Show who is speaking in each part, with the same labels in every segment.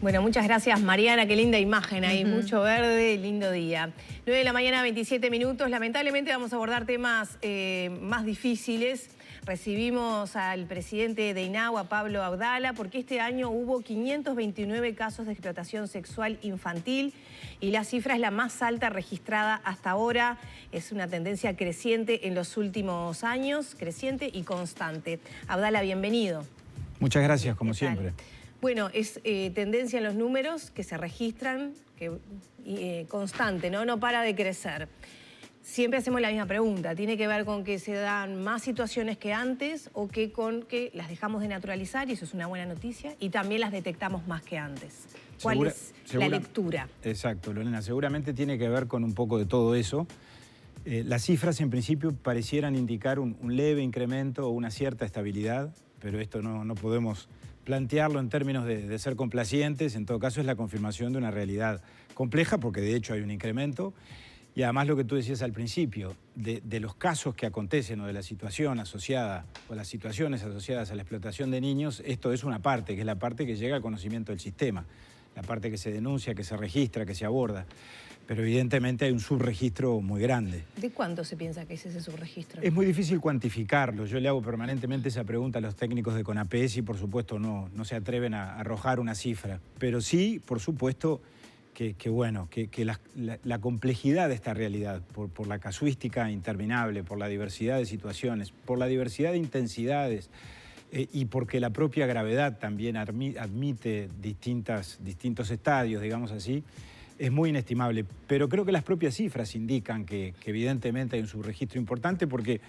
Speaker 1: Bueno, muchas gracias, Mariana. Qué linda imagen ahí, mucho verde, lindo día. 9 de la mañana, 27 minutos. Lamentablemente vamos a abordar temas más difíciles. Recibimos al presidente de INAU, Pablo Abdala, porque este año hubo 529 casos de explotación sexual infantil y la cifra es la más alta registrada hasta ahora. Es una tendencia creciente en los últimos años, creciente y constante. Abdala, bienvenido.
Speaker 2: Muchas gracias, como siempre.
Speaker 1: Bueno, es tendencia en los números que se registran, constante, ¿no? No para de crecer. Siempre hacemos la misma pregunta. ¿Tiene que ver con que se dan más situaciones que antes o que con que las dejamos de naturalizar, y eso es una buena noticia, y también las detectamos más que antes? ¿Cuál es la lectura?
Speaker 2: Exacto, Lorena. Seguramente tiene que ver con un poco de todo eso. Las cifras en principio parecieran indicar un leve incremento o una cierta estabilidad, pero esto no podemos plantearlo en términos de ser complacientes. En todo caso es la confirmación de una realidad compleja, porque de hecho hay un incremento. Y además lo que tú decías al principio, de los casos que acontecen o de la situación asociada o las situaciones asociadas a la explotación de niños, esto es una parte, que es la parte que llega al conocimiento del sistema, la parte que se denuncia, que se registra, que se aborda. Pero evidentemente hay un subregistro muy grande.
Speaker 1: ¿De cuánto se piensa que es ese subregistro?
Speaker 2: Es muy difícil cuantificarlo. Yo le hago permanentemente esa pregunta a los técnicos de CONAPES y por supuesto no se atreven a arrojar una cifra. Pero sí, por supuesto, que la complejidad de esta realidad, por la casuística interminable, por la diversidad de situaciones, por la diversidad de intensidades y porque la propia gravedad también admite distintos estadios, digamos así, es muy inestimable. Pero creo que las propias cifras indican que evidentemente hay un subregistro importante, porque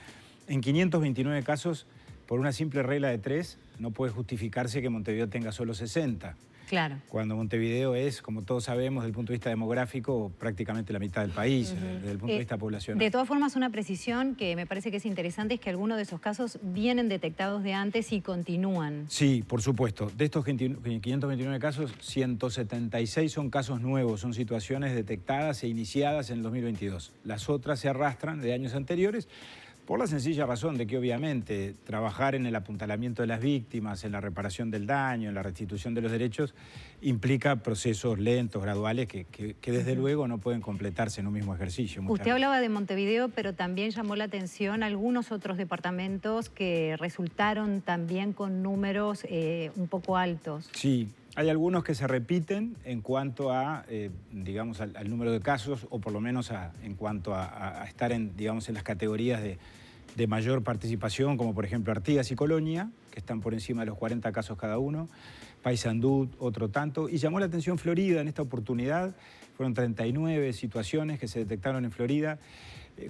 Speaker 2: en 529 casos, por una simple regla de 3, no puede justificarse que Montevideo tenga solo 60.
Speaker 3: Claro.
Speaker 2: Cuando Montevideo es, como todos sabemos, desde el punto de vista demográfico, prácticamente la mitad del país, desde el punto de vista poblacional.
Speaker 3: De todas formas, una precisión que me parece que es interesante es que algunos de esos casos vienen detectados de antes y continúan.
Speaker 2: Sí, por supuesto. De estos 529 casos, 176 son casos nuevos, son situaciones detectadas e iniciadas en el 2022. Las otras se arrastran de años anteriores, por la sencilla razón de que obviamente trabajar en el apuntalamiento de las víctimas, en la reparación del daño, en la restitución de los derechos, implica procesos lentos, graduales, que desde luego no pueden completarse en un mismo ejercicio.
Speaker 3: Usted hablaba de Montevideo, pero también llamó la atención algunos otros departamentos que resultaron también con números un poco altos.
Speaker 2: Sí. Hay algunos que se repiten en cuanto a, digamos, al número de casos, o por lo menos en cuanto a estar digamos, en las categorías de mayor participación, como por ejemplo Artigas y Colonia, que están por encima de los 40 casos cada uno, Paysandú, otro tanto, y llamó la atención Florida en esta oportunidad. Fueron 39 situaciones que se detectaron en Florida.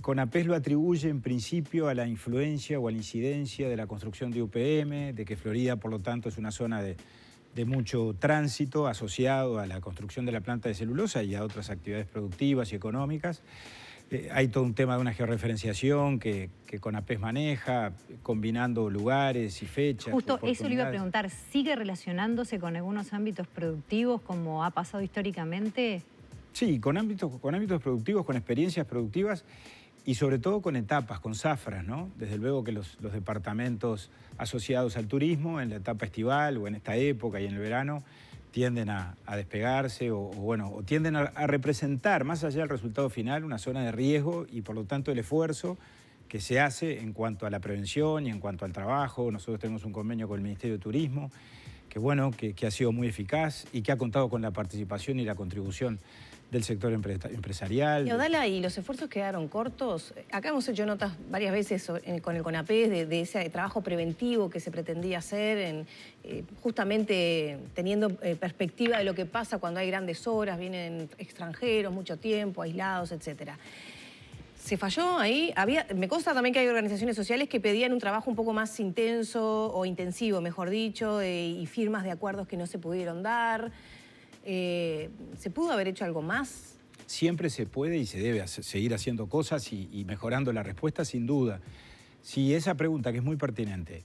Speaker 2: CONAPES lo atribuye en principio a la influencia o a la incidencia de la construcción de UPM, de que Florida, por lo tanto, es una zona de mucho tránsito asociado a la construcción de la planta de celulosa y a otras actividades productivas y económicas. Hay todo un tema de una georreferenciación que CONAPES maneja, combinando lugares y fechas.
Speaker 3: Justo eso le iba a preguntar, ¿sigue relacionándose con algunos ámbitos productivos como ha pasado históricamente?
Speaker 2: Sí, con ámbitos productivos, con experiencias productivas y sobre todo con etapas, con zafras, ¿no? Desde luego que los departamentos asociados al turismo en la etapa estival o en esta época y en el verano tienden a despegarse o tienden a representar, más allá del resultado final, una zona de riesgo y por lo tanto el esfuerzo que se hace en cuanto a la prevención y en cuanto al trabajo. Nosotros tenemos un convenio con el Ministerio de Turismo que ha sido muy eficaz y que ha contado con la participación y la contribución del sector empresarial.
Speaker 1: Y Abdala, ¿y los esfuerzos quedaron cortos? Acá hemos hecho notas varias veces con el CONAPES de ese trabajo preventivo que se pretendía hacer, justamente teniendo perspectiva de lo que pasa cuando hay grandes horas, vienen extranjeros, mucho tiempo, aislados, etcétera. ¿Se falló ahí? Me consta también que hay organizaciones sociales que pedían un trabajo un poco más intenso o intensivo, mejor dicho, y firmas de acuerdos que no se pudieron dar. ¿Se pudo haber hecho algo más?
Speaker 2: Siempre se puede y se debe seguir haciendo cosas y mejorando la respuesta, sin duda. Si esa pregunta, que es muy pertinente,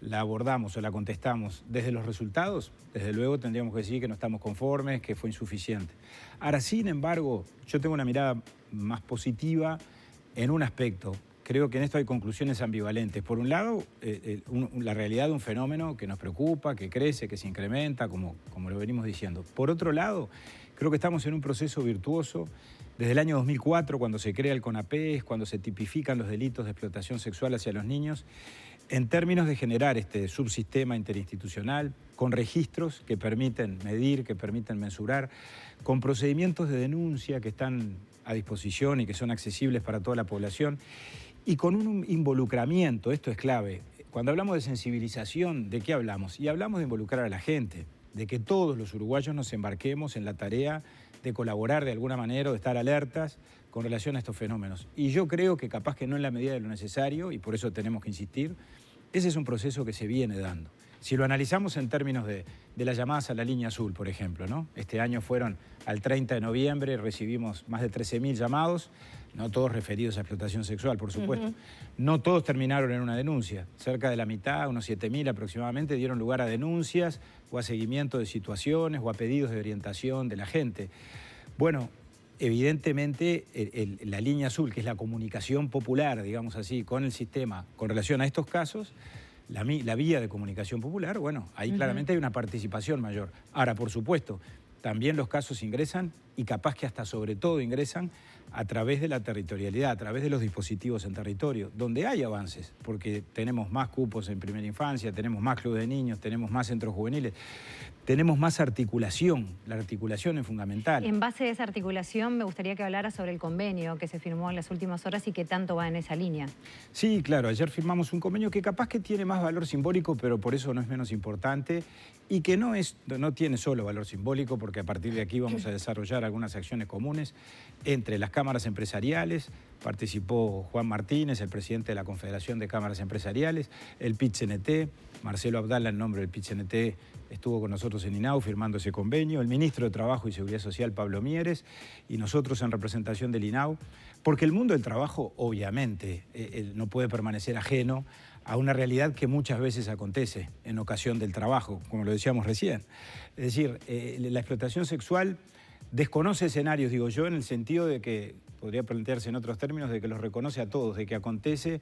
Speaker 2: la abordamos o la contestamos desde los resultados, desde luego tendríamos que decir que no estamos conformes, que fue insuficiente. Ahora, sin embargo, yo tengo una mirada más positiva en un aspecto, creo que en esto hay conclusiones ambivalentes. Por un lado, la realidad de un fenómeno que nos preocupa, que crece, que se incrementa, como lo venimos diciendo. Por otro lado, creo que estamos en un proceso virtuoso. Desde el año 2004, cuando se crea el CONAPES, cuando se tipifican los delitos de explotación sexual hacia los niños, en términos de generar este subsistema interinstitucional, con registros que permiten medir, que permiten mensurar, con procedimientos de denuncia que están a disposición y que son accesibles para toda la población, y con un involucramiento, esto es clave. Cuando hablamos de sensibilización, ¿de qué hablamos? Y hablamos de involucrar a la gente, de que todos los uruguayos nos embarquemos en la tarea de colaborar de alguna manera o de estar alertas con relación a estos fenómenos. Y yo creo que capaz que no en la medida de lo necesario, y por eso tenemos que insistir, ese es un proceso que se viene dando. Si lo analizamos en términos de las llamadas a la línea azul, por ejemplo, ¿no? Este año fueron al 30 de noviembre, recibimos más de 13.000 llamados, no todos referidos a explotación sexual, por supuesto. No todos terminaron en una denuncia. Cerca de la mitad, unos 7.000 aproximadamente, dieron lugar a denuncias o a seguimiento de situaciones o a pedidos de orientación de la gente. Bueno, evidentemente la línea azul, que es la comunicación popular, digamos así, con el sistema con relación a estos casos, la vía de comunicación popular, bueno, ahí claramente hay una participación mayor. Ahora, por supuesto, también los casos ingresan y capaz que hasta sobre todo ingresan a través de la territorialidad, a través de los dispositivos en territorio, donde hay avances, porque tenemos más cupos en primera infancia, tenemos más clubes de niños, tenemos más centros juveniles, tenemos más articulación. La articulación es fundamental.
Speaker 3: En base a esa articulación, me gustaría que hablara sobre el convenio que se firmó en las últimas horas y que tanto va en esa línea.
Speaker 2: Sí, claro, ayer firmamos un convenio que capaz que tiene más valor simbólico, pero por eso no es menos importante, y que no tiene solo valor simbólico, porque a partir de aquí vamos a desarrollar algunas acciones comunes entre las cámaras empresariales. Participó Juan Martínez, el presidente de la Confederación de Cámaras Empresariales, el PIT-CNT, Marcelo Abdala, en nombre del PIT-CNT, estuvo con nosotros en INAU firmando ese convenio, el ministro de Trabajo y Seguridad Social, Pablo Mieres, y nosotros en representación del INAU, porque el mundo del trabajo, obviamente, no puede permanecer ajeno a una realidad que muchas veces acontece en ocasión del trabajo, como lo decíamos recién. Es decir, la explotación sexual desconoce escenarios, digo yo, en el sentido de que, podría plantearse en otros términos, de que los reconoce a todos, de que acontece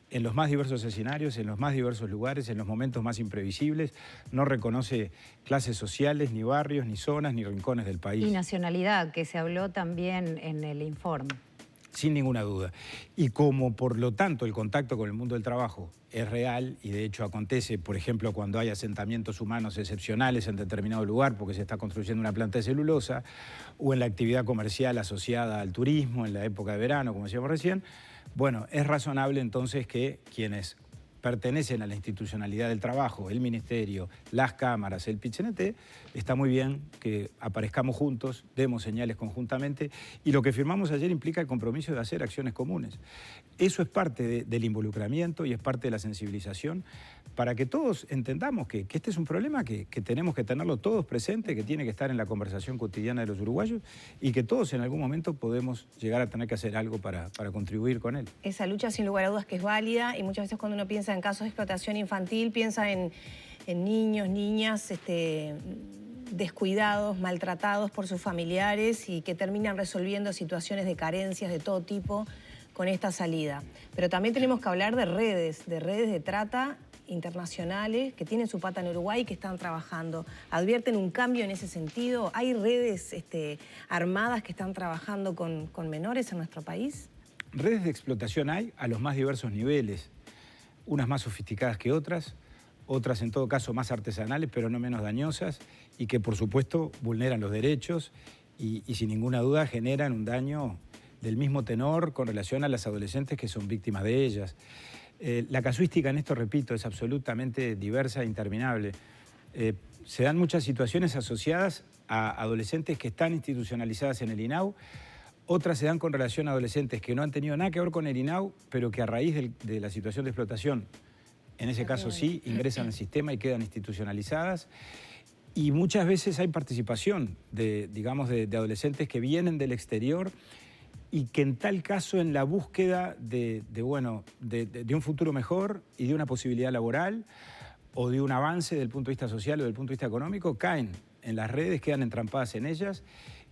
Speaker 2: en los más diversos escenarios, en los más diversos lugares, en los momentos más imprevisibles, no reconoce clases sociales, ni barrios, ni zonas, ni rincones del país.
Speaker 3: Y nacionalidad, que se habló también en el informe.
Speaker 2: Sin ninguna duda. Y como, por lo tanto, el contacto con el mundo del trabajo es real y de hecho acontece, por ejemplo, cuando hay asentamientos humanos excepcionales en determinado lugar porque se está construyendo una planta de celulosa, o en la actividad comercial asociada al turismo en la época de verano, como decíamos recién, bueno, es razonable entonces que quienes pertenecen a la institucionalidad del trabajo, el ministerio, las cámaras, el PIT-CNT, está muy bien que aparezcamos juntos, demos señales conjuntamente, y lo que firmamos ayer implica el compromiso de hacer acciones comunes. Eso es parte del involucramiento y es parte de la sensibilización para que todos entendamos que este es un problema que tenemos que tenerlo todos presente, que tiene que estar en la conversación cotidiana de los uruguayos y que todos en algún momento podemos llegar a tener que hacer algo para contribuir con él.
Speaker 1: Esa lucha sin lugar a dudas que es válida y muchas veces cuando uno piensa en casos de explotación infantil, piensa en niños, niñas descuidados, maltratados por sus familiares y que terminan resolviendo situaciones de carencias de todo tipo con esta salida. Pero también tenemos que hablar de redes de trata internacionales que tienen su pata en Uruguay y que están trabajando. ¿Advierten un cambio en ese sentido? ¿Hay redes armadas que están trabajando con menores en nuestro país?
Speaker 2: Redes de explotación hay a los más diversos niveles, unas más sofisticadas que otras en todo caso más artesanales, pero no menos dañosas, y que por supuesto vulneran los derechos y sin ninguna duda generan un daño del mismo tenor con relación a las adolescentes que son víctimas de ellas. La casuística en esto, repito, es absolutamente diversa e interminable. Se dan muchas situaciones asociadas a adolescentes que están institucionalizadas en el INAU, otras se dan con relación a adolescentes que no han tenido nada que ver con el INAU, pero que a raíz de la situación de explotación, en ese caso sí, ingresan al sistema y quedan institucionalizadas. Y muchas veces hay participación de adolescentes que vienen del exterior y que en tal caso en la búsqueda de un futuro mejor y de una posibilidad laboral o de un avance del punto de vista social o del punto de vista económico, caen en las redes, quedan entrampadas en ellas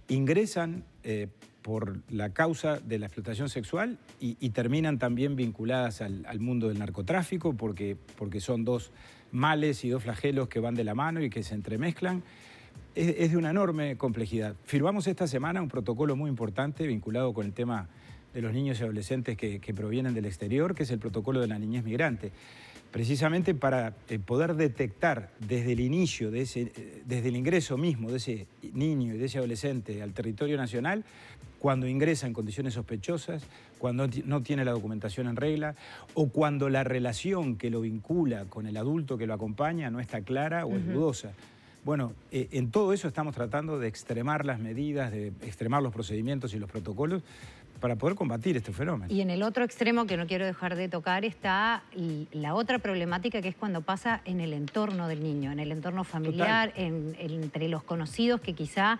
Speaker 2: ingresan por la causa de la explotación sexual y terminan también vinculadas al mundo del narcotráfico porque son dos males y dos flagelos que van de la mano y que se entremezclan. Es de una enorme complejidad. Firmamos esta semana un protocolo muy importante vinculado con el tema de los niños y adolescentes que provienen del exterior, que es el protocolo de la niñez migrante, precisamente para poder detectar desde el inicio, desde el ingreso mismo de ese niño y de ese adolescente al territorio nacional, cuando ingresa en condiciones sospechosas, cuando no tiene la documentación en regla o cuando la relación que lo vincula con el adulto que lo acompaña no está clara o es dudosa. Bueno, en todo eso estamos tratando de extremar las medidas, de extremar los procedimientos y los protocolos para poder combatir este fenómeno.
Speaker 3: Y en el otro extremo, que no quiero dejar de tocar, está la otra problemática, que es cuando pasa en el entorno del niño, en el entorno familiar, entre los conocidos, que quizá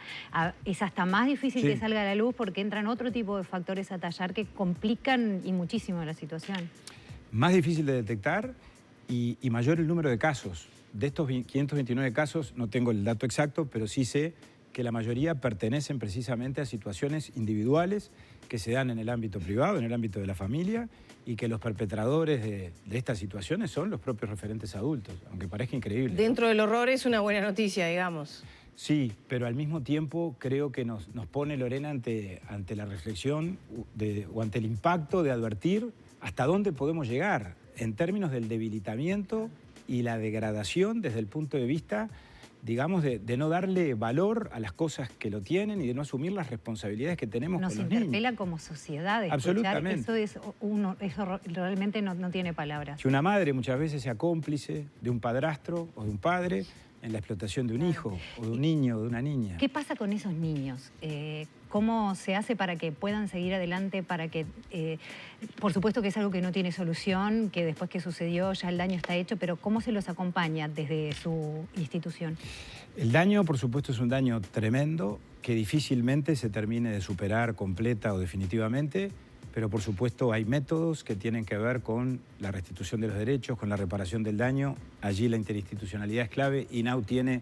Speaker 3: es hasta más difícil que salga a la luz porque entran otro tipo de factores a tallar que complican y muchísimo la situación.
Speaker 2: Más difícil de detectar y mayor el número de casos. De estos 529 casos, no tengo el dato exacto, pero sí sé que la mayoría pertenecen precisamente a situaciones individuales que se dan en el ámbito privado, en el ámbito de la familia, y que los perpetradores de estas situaciones son los propios referentes adultos, aunque parezca increíble.
Speaker 1: Dentro del horror es una buena noticia, digamos.
Speaker 2: Sí, pero al mismo tiempo creo que nos pone, Lorena, ante la reflexión o ante el impacto de advertir hasta dónde podemos llegar en términos del debilitamiento y la degradación desde el punto de vista, digamos, de no darle valor a las cosas que lo tienen y de no asumir las responsabilidades que tenemos con los niños.
Speaker 3: Nos interpela como sociedad.
Speaker 2: Absolutamente.
Speaker 3: Eso realmente no tiene palabras.
Speaker 2: Que una madre muchas veces sea cómplice de un padrastro o de un padre en la explotación de un hijo o de un niño o de una niña.
Speaker 3: ¿Qué pasa con esos niños? ¿Cómo se hace para que puedan seguir adelante? Para que, por supuesto que es algo que no tiene solución, que después que sucedió ya el daño está hecho, pero ¿cómo se los acompaña desde su institución?
Speaker 2: El daño, por supuesto, es un daño tremendo que difícilmente se termine de superar completa o definitivamente, pero por supuesto hay métodos que tienen que ver con la restitución de los derechos, con la reparación del daño. Allí la interinstitucionalidad es clave. INAU tiene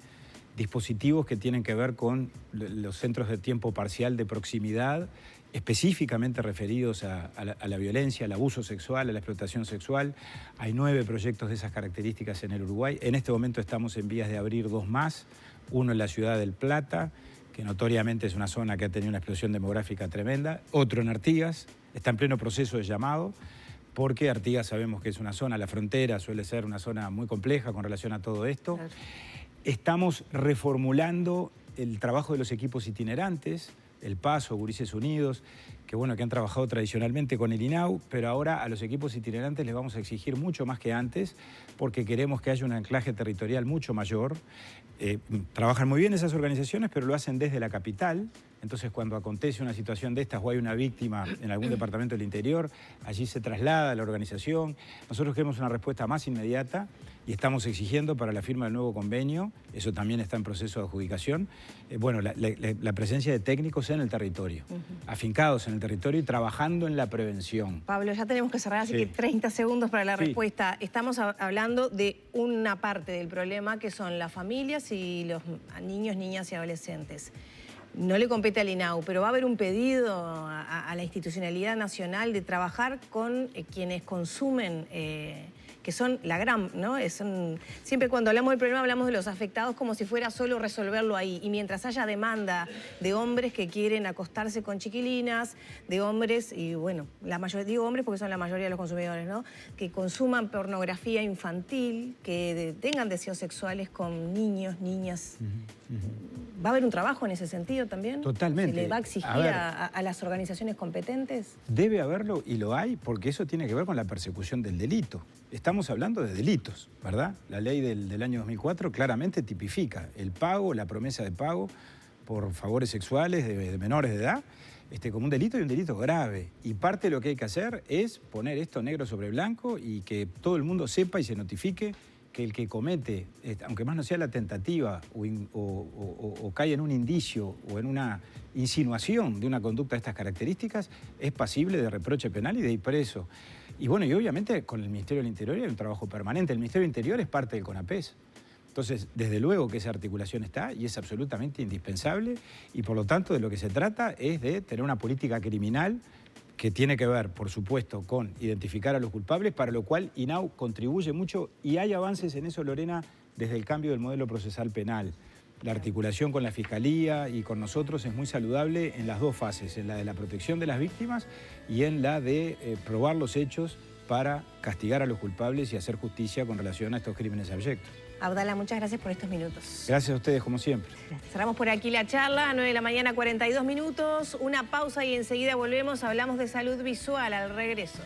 Speaker 2: dispositivos que tienen que ver con los centros de tiempo parcial de proximidad, específicamente referidos a la violencia, al abuso sexual, a la explotación sexual. Hay 9 proyectos de esas características en el Uruguay. En este momento estamos en vías de abrir 2 más, uno en la ciudad del Plata, que notoriamente es una zona que ha tenido una explosión demográfica tremenda, otro en Artigas, está en pleno proceso de llamado, porque Artigas sabemos que es una zona, la frontera suele ser una zona muy compleja con relación a todo esto. Claro. Estamos reformulando el trabajo de los equipos itinerantes, El Paso, Gurises Unidos, que han trabajado tradicionalmente con el INAU, pero ahora a los equipos itinerantes les vamos a exigir mucho más que antes, porque queremos que haya un anclaje territorial mucho mayor. Trabajan muy bien esas organizaciones, pero lo hacen desde la capital. Entonces, cuando acontece una situación de estas o hay una víctima en algún departamento del interior, allí se traslada a la organización. Nosotros queremos una respuesta más inmediata y estamos exigiendo para la firma del nuevo convenio, eso también está en proceso de adjudicación, la presencia de técnicos en el territorio, afincados en el territorio y trabajando en la prevención.
Speaker 1: Pablo, ya tenemos que cerrar, así que 30 segundos para la respuesta. Estamos hablando de una parte del problema que son las familias y los niños, niñas y adolescentes. No le compete al INAU, pero va a haber un pedido a la institucionalidad nacional de trabajar con quienes consumen, que son la gran, ¿no? Siempre cuando hablamos del problema hablamos de los afectados como si fuera solo resolverlo ahí. Y mientras haya demanda de hombres que quieren acostarse con chiquilinas, de hombres, y la mayoría, digo hombres porque son la mayoría de los consumidores, ¿no? Que consuman pornografía infantil, que tengan deseos sexuales con niños, niñas. ¿Va a haber un trabajo en ese sentido también?
Speaker 2: Totalmente.
Speaker 1: ¿Se le va a exigir a las organizaciones competentes?
Speaker 2: Debe haberlo y lo hay, porque eso tiene que ver con la persecución del delito. Estamos hablando de delitos, ¿verdad? La ley del año 2004 claramente tipifica el pago, la promesa de pago por favores sexuales de menores de edad como un delito y un delito grave. Y parte de lo que hay que hacer es poner esto negro sobre blanco y que todo el mundo sepa y se notifique que el que comete, aunque más no sea la tentativa o cae en un indicio o en una insinuación de una conducta de estas características, es pasible de reproche penal y de ir preso. Y obviamente con el Ministerio del Interior hay un trabajo permanente. El Ministerio del Interior es parte del CONAPES. Entonces, desde luego que esa articulación está y es absolutamente indispensable y por lo tanto de lo que se trata es de tener una política criminal que tiene que ver, por supuesto, con identificar a los culpables, para lo cual INAU contribuye mucho y hay avances en eso, Lorena, desde el cambio del modelo procesal penal. La articulación con la Fiscalía y con nosotros es muy saludable en las dos fases, en la de la protección de las víctimas y en la de probar los hechos para castigar a los culpables y hacer justicia con relación a estos crímenes abyectos.
Speaker 1: Abdala, muchas gracias por estos minutos.
Speaker 2: Gracias a ustedes, como siempre.
Speaker 1: Cerramos por aquí la charla, 9 de la mañana, 42 minutos. Una pausa y enseguida volvemos. Hablamos de salud visual al regreso.